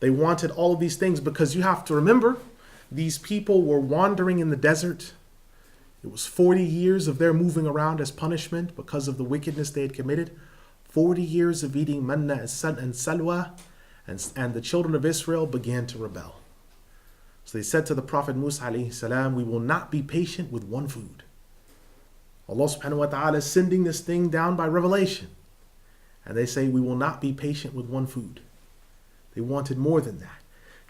They wanted all of these things because you have to remember, these people were wandering in the desert. It was 40 years of their moving around as punishment because of the wickedness they had committed. 40 years of eating manna and salwa, and the children of Israel began to rebel. So they said to the Prophet Musa alayhi salam, we will not be patient with one food. Allah subhanahu wa ta'ala is sending this thing down by revelation. And they say, we will not be patient with one food. They wanted more than that.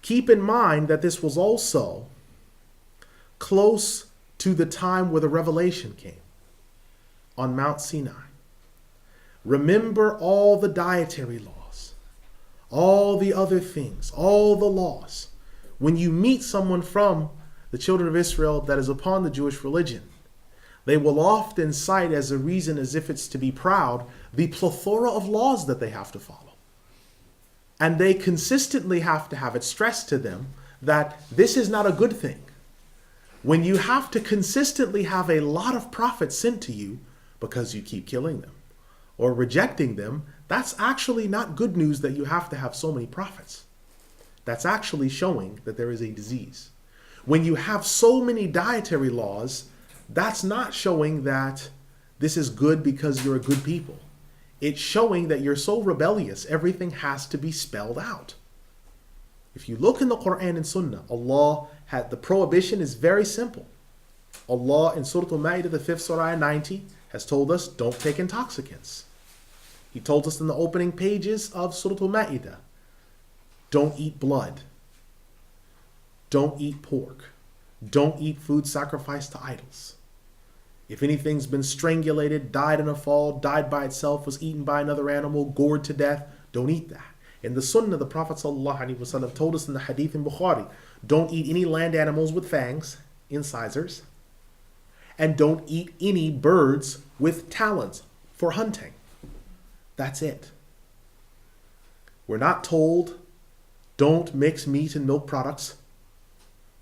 Keep in mind that this was also close to the time where the revelation came on Mount Sinai. Remember all the dietary laws, all the other things, all the laws. When you meet someone from the children of Israel that is upon the Jewish religion, they will often cite as a reason, as if it's to be proud, the plethora of laws that they have to follow. And they consistently have to have it stressed to them that this is not a good thing. When you have to consistently have a lot of prophets sent to you because you keep killing them or rejecting them, that's actually not good news that you have to have so many prophets. That's actually showing that there is a disease. When you have so many dietary laws, that's not showing that this is good because you're a good people. It's showing that you're so rebellious, everything has to be spelled out. If you look in the Qur'an and Sunnah, Allah had, the prohibition is very simple. Allah in Surah Al-Ma'idah, the 5th Surah 90, has told us, don't take intoxicants. He told us in the opening pages of Surah Al-Ma'idah, don't eat blood. Don't eat pork. Don't eat food sacrificed to idols. If anything's been strangulated, died in a fall, died by itself, was eaten by another animal, gored to death, don't eat that. In the Sunnah, the Prophet ﷺ told us in the Hadith in Bukhari, don't eat any land animals with fangs, incisors, and don't eat any birds with talons for hunting. That's it. We're not told, don't mix meat and milk products.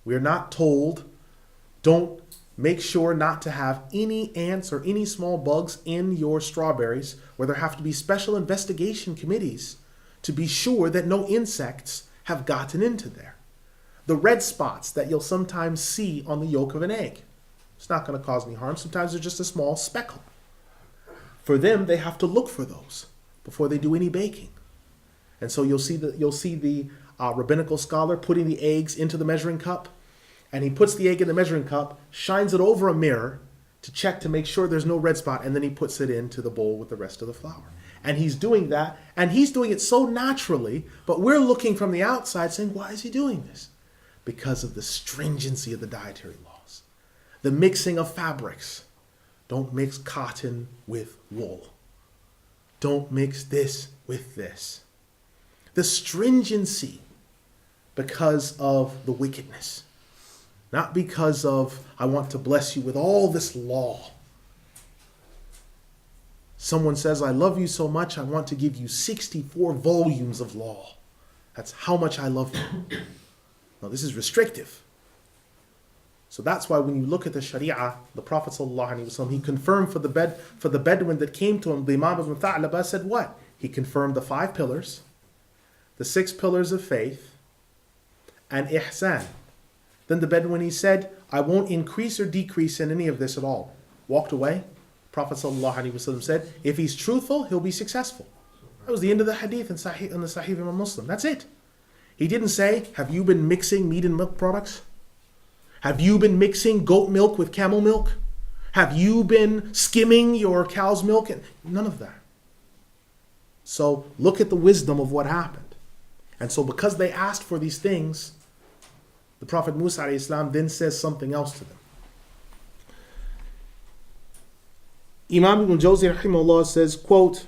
We're not told, don't make sure not to have any ants or any small bugs in your strawberries, where there have to be special investigation committees to be sure that no insects have gotten into there. The red spots that you'll sometimes see on the yolk of an egg, it's not going to cause any harm. Sometimes they're just a small speckle. For them, they have to look for those before they do any baking. And so you'll see the rabbinical scholar putting the eggs into the measuring cup, and he puts the egg in the measuring cup, shines it over a mirror to check to make sure there's no red spot, and then he puts it into the bowl with the rest of the flour. And he's doing that, and he's doing it so naturally, but we're looking from the outside saying, why is he doing this? Because of the stringency of the dietary laws. The mixing of fabrics. Don't mix cotton with wool. Don't mix this with this. The stringency because of the wickedness. Not because of, I want to bless you with all this law. Someone says, I love you so much, I want to give you 64 volumes of law. That's how much I love you. Now, this is restrictive. So that's why when you look at the Sharia, the Prophet ﷺ, he confirmed for the Bedouin that came to him, the Imam Ibn Tha'laba said what? He confirmed the 5 pillars, the 6 pillars of faith, and ihsan. Then the Bedouin, he said, I won't increase or decrease in any of this at all. Walked away. Prophet ﷺ said, if he's truthful, he'll be successful. That was the end of the hadith in the Sahih Imam Muslim. That's it. He didn't say, have you been mixing meat and milk products? Have you been mixing goat milk with camel milk? Have you been skimming your cow's milk? None of that. So look at the wisdom of what happened. And so because they asked for these things, the Prophet Musa ﷺ then says something else to them. Imam Ibn Al-Jawzi rahimahullah says, quote,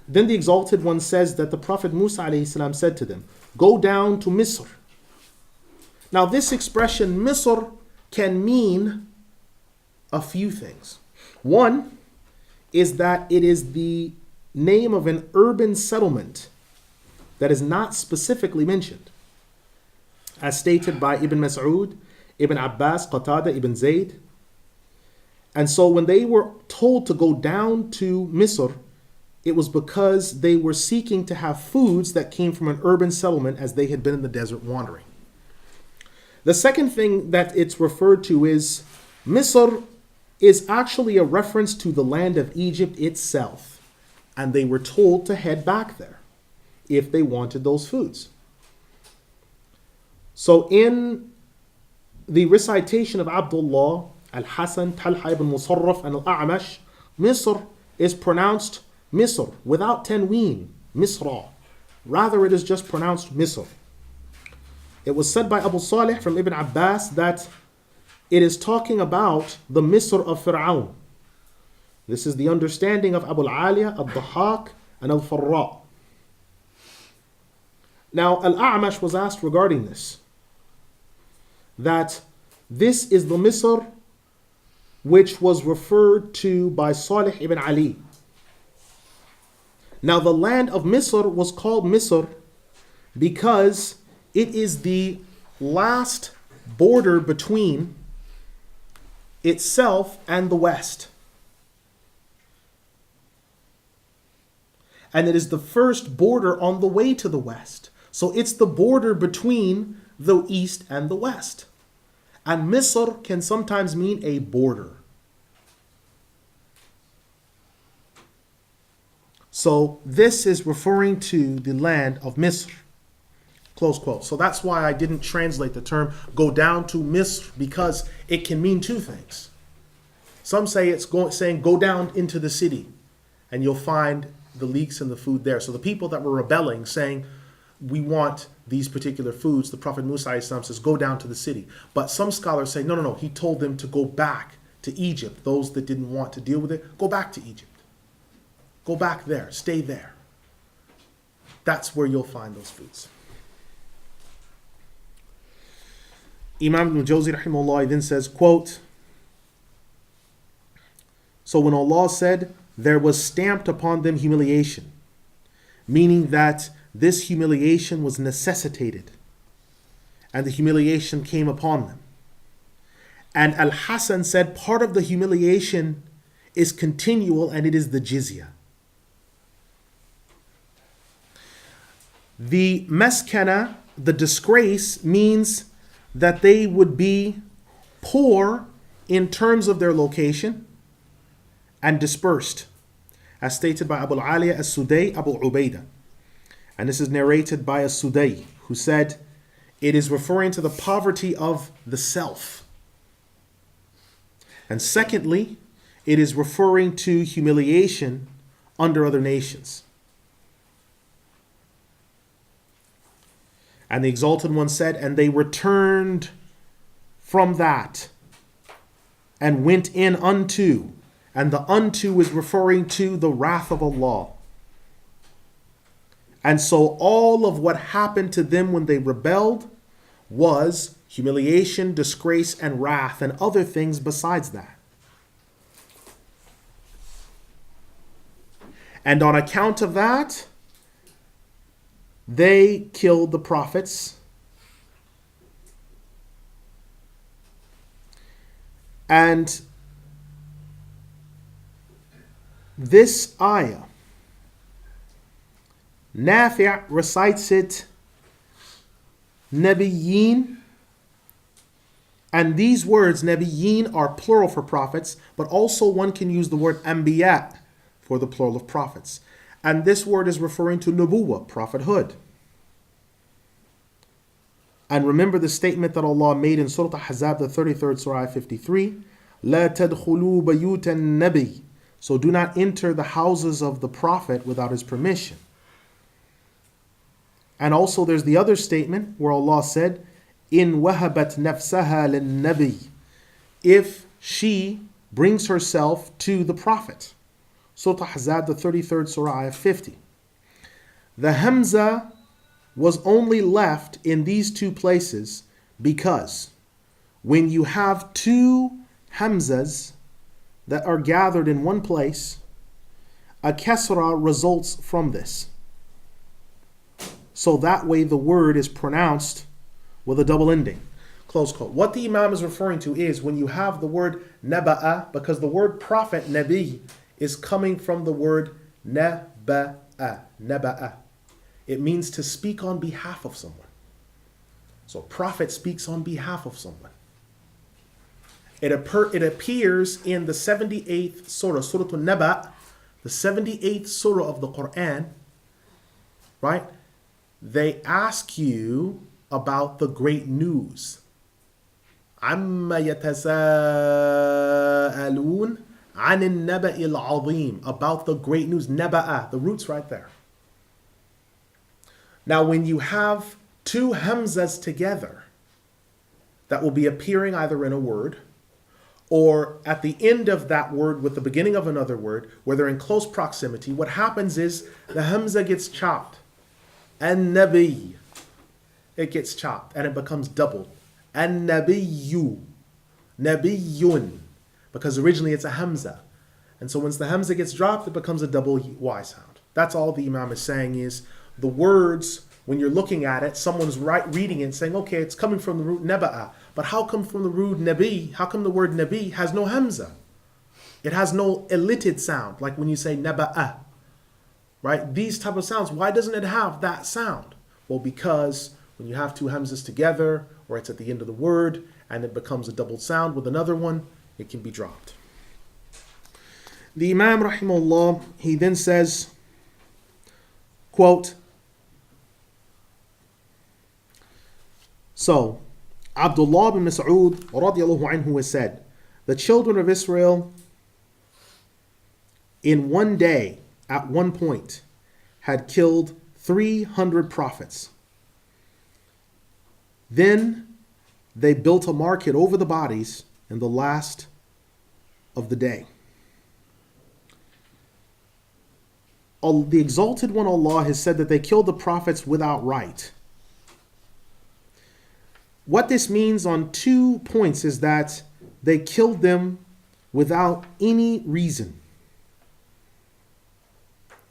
then the Exalted One says that the Prophet Musa ﷺ said to them, go down to Misr. Now this expression Misr can mean a few things. One is that it is the name of an urban settlement that is not specifically mentioned, as stated by Ibn Mas'ud, Ibn Abbas, Qatada, Ibn Zayd. And so when they were told to go down to Misr, it was because they were seeking to have foods that came from an urban settlement as they had been in the desert wandering. The second thing that it's referred to is Misr is actually a reference to the land of Egypt itself. And they were told to head back there if they wanted those foods. So in the recitation of Abdullah, Al-Hasan, Talha ibn Musarraf, and Al-A'mash, Misr is pronounced Misr without tanween, Misra. Rather, it is just pronounced Misr. It was said by Abu Salih from Ibn Abbas that it is talking about the Misr of Fir'aun. This is the understanding of Abu al-Aliya, Al-Dhahak, and Al-Farra. Now, Al-A'mash was asked regarding this, that this is the Misr which was referred to by Salih ibn Ali. Now, the land of Misr was called Misr because it is the last border between itself and the West. And it is the first border on the way to the West. So it's the border between the East and the West. And Misr can sometimes mean a border. So this is referring to the land of Misr. Close quote. So that's why I didn't translate the term go down to Misr, because it can mean two things. Some say it's saying go down into the city and you'll find the leeks and the food there. So the people that were rebelling saying we want these particular foods, the Prophet Musa says go down to the city. But some scholars say no, he told them to go back to Egypt. Those that didn't want to deal with it, go back to Egypt. Go back there, stay there. That's where you'll find those foods. Imam Ibn Al-Jawzi rahimahullah then says, quote, so when Allah said, there was stamped upon them humiliation, meaning that this humiliation was necessitated, and the humiliation came upon them. And Al-Hasan said, part of the humiliation is continual, and it is the jizya. The maskana, the disgrace, means that they would be poor in terms of their location and dispersed, as stated by Abu al-Aliya as-Sudai, Abu Ubaidah. And this is narrated by as-Sudai, who said, it is referring to the poverty of the self. And secondly, it is referring to humiliation under other nations. And the Exalted One said, and they returned from that and went in unto. And the unto is referring to the wrath of Allah. And so all of what happened to them when they rebelled was humiliation, disgrace, and wrath, and other things besides that. And on account of that, they killed the prophets. And this ayah, Nafi' recites it Nabiyyin. And these words, Nabiyyin, are plural for prophets, but also one can use the word Anbiya for the plural of prophets. And this word is referring to Nubuwwah, prophethood. And remember the statement that Allah made in Surah Al-Ahzab, the 33rd Surah 53, لا تدخلوا بيوت النبي. So do not enter the houses of the Prophet without his permission. And also there's the other statement where Allah said, إن وهبت نفسها للنبي. If she brings herself to the Prophet. Surah Al-Ahzab, the 33rd Surah 50. The Hamza was only left in these two places because when you have two Hamzas that are gathered in one place, a Kasra results from this. So that way the word is pronounced with a double ending. Close quote. What the Imam is referring to is when you have the word Naba'a, because the word prophet, Nabi, is coming from the word Naba'a. Naba'a. It means to speak on behalf of someone. So prophet speaks on behalf of someone. It appears in the 78th surah, Surah Al-Naba, the 78th surah of the Qur'an, right? They ask you about the great news. عَمَّ يَتَسَاءَلُونَ عَنِ النَّبَإِ الْعَظِيمِ. About the great news. Naba'a, the root's right there. Now when you have two hamzas together, that will be appearing either in a word or at the end of that word with the beginning of another word, where they're in close proximity, what happens is the hamza gets chopped. An-Nabi. It gets chopped and it becomes doubled. An-Nabiyyu. Nabiyyun. Because originally it's a hamza. And so once the hamza gets dropped, it becomes a double Y sound. That's all the Imam is saying is the words, when you're looking at it, someone's reading it and saying, okay, it's coming from the root naba'a. But how come from the root nabi? How come the word nabi has no hamza? It has no elitted sound, like when you say naba'a. Right? These type of sounds, why doesn't it have that sound? Well, because when you have two hamzas together, or it's at the end of the word, and it becomes a doubled sound with another one, it can be dropped. The Imam, rahimahullah, he then says, quote, so, Abdullah bin Mas'ud radiallahu anhu has said, the children of Israel in one day, at one point, had killed 300 prophets. Then they built a market over the bodies in the last of the day. The Exalted One Allah has said that they killed the prophets without right. What this means on 2 points is that they killed them without any reason.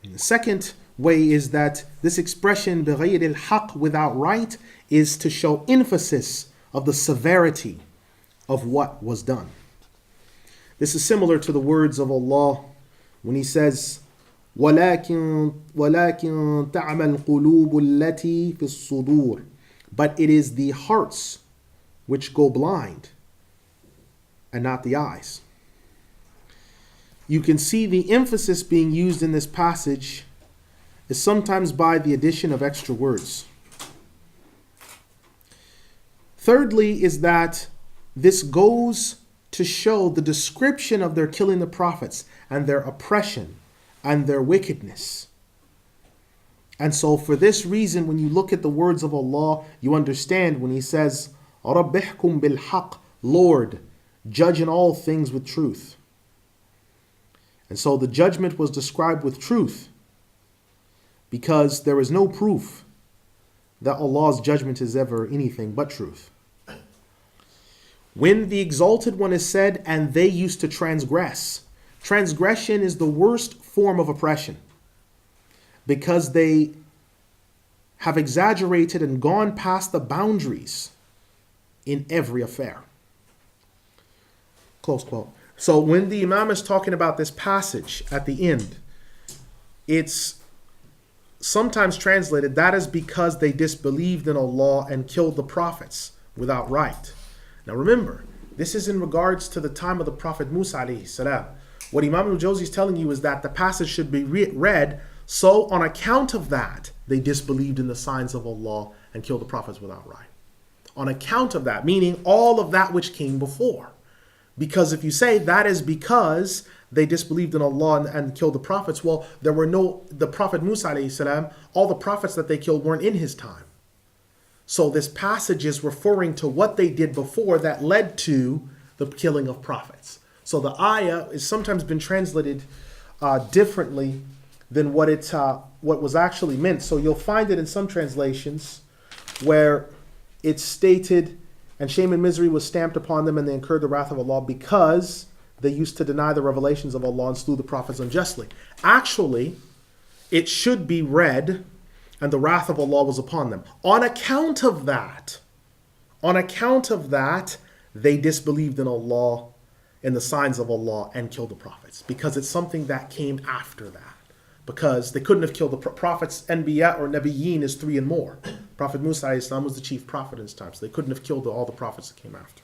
And the second way is that this expression بِغَيْرِ الْحَقِّ, without right, is to show emphasis of the severity of what was done. This is similar to the words of Allah when He says, وَلَكِنْ تَعْمَى الْقُلُوبُ الَّتِي فِي الصُّدُورِ, but it is the hearts which go blind and not the eyes. You can see the emphasis being used in this passage is sometimes by the addition of extra words. Thirdly is that this goes to show the description of their killing the prophets and their oppression and their wickedness. And so for this reason, when you look at the words of Allah, you understand when He says, رَبِّحْكُمْ بِالْحَقِّ, Lord, judge in all things with truth. And so the judgment was described with truth because there is no proof that Allah's judgment is ever anything but truth. When the Exalted One is said, and they used to transgress, transgression is the worst form of oppression because they have exaggerated and gone past the boundaries in every affair. Close quote. So when the Imam is talking about this passage at the end, it's sometimes translated, that is because they disbelieved in Allah and killed the prophets without right. Now remember, this is in regards to the time of the Prophet Musa alayhi salam. What Imam Al-Jawzi is telling you is that the passage should be read, so on account of that, they disbelieved in the signs of Allah and killed the prophets without right. On account of that, meaning all of that which came before. Because if you say that is because they disbelieved in Allah and killed the prophets, well, the Prophet Musa alayhi salam, all the prophets that they killed weren't in his time. So this passage is referring to what they did before that led to the killing of prophets. So the ayah is sometimes been translated differently than what was actually meant. So you'll find it in some translations where it's stated, and shame and misery was stamped upon them and they incurred the wrath of Allah because they used to deny the revelations of Allah and slew the prophets unjustly. Actually, it should be read, and the wrath of Allah was upon them. On account of that, they disbelieved in Allah, in the signs of Allah, and killed the prophets. Because it's something that came after that. because they couldn't have killed the prophets. Anbiya or Nabiyyin is 3 and more. Prophet Musa Islam was the chief prophet in his time, so they couldn't have killed all the prophets that came after.